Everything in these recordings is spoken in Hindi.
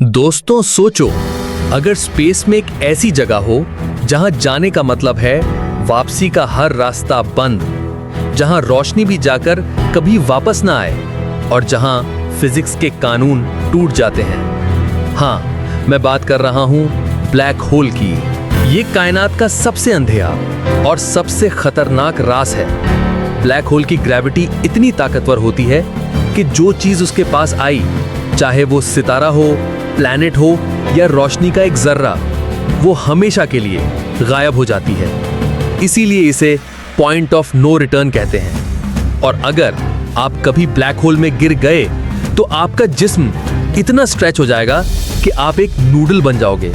दोस्तों सोचो, अगर स्पेस में एक ऐसी जगह हो जहां जाने का मतलब है वापसी का हर रास्ता बंद, जहां रोशनी भी जाकर कभी वापस ना आए और जहां फिजिक्स के कानून टूट जाते हैं। हाँ, मैं बात कर रहा हूं ब्लैक होल की। ये कायनात का सबसे अंधेरा और सबसे खतरनाक राज है। ब्लैक होल की ग्रेविटी इतनी ताकतवर होती है कि जो चीज उसके पास आई, चाहे वो सितारा हो, प्लैनेट हो या रोशनी का एक जर्रा, वो हमेशा के लिए गायब हो जाती है। इसीलिए इसे पॉइंट ऑफ नो रिटर्न कहते हैं। और अगर आप कभी ब्लैक होल में गिर गए तो आपका जिस्म इतना स्ट्रेच हो जाएगा कि आप एक नूडल बन जाओगे।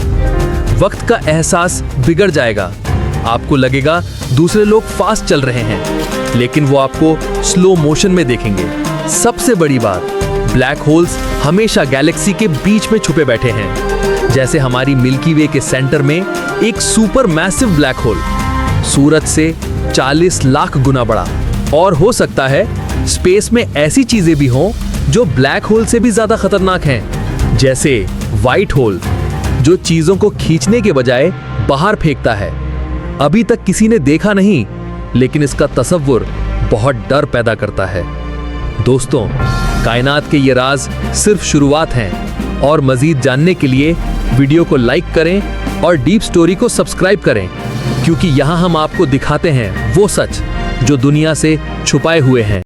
वक्त का एहसास बिगड़ जाएगा। आपको लगेगा दूसरे लोग फास्ट चल रहे हैं, लेकिन वो आपको स्लो मोशन में देखेंगे। सबसे बड़ी बात, ब्लैक होल्स हमेशा गैलेक्सी के बीच में छुपे बैठे हैं। जैसे हमारी मिल्की वे के सेंटर में एक सुपर मैसिव ब्लैक होल, सूरज से 40 लाख गुना बड़ा। और हो सकता है स्पेस में ऐसी चीजें भी हों जो ब्लैक होल से भी ज्यादा खतरनाक हैं, जैसे व्हाइट होल, जो चीजों को खींचने के बजाय बाहर फेंकता है। अभी तक किसी ने देखा नहीं, लेकिन इसका तसव्वुर बहुत डर पैदा करता है। दोस्तों, कायनात के ये राज सिर्फ शुरुआत हैं, और मजीद जानने के लिए वीडियो को लाइक करें और डीप स्टोरी को सब्सक्राइब करें, क्योंकि यहाँ हम आपको दिखाते हैं वो सच जो दुनिया से छुपाए हुए हैं।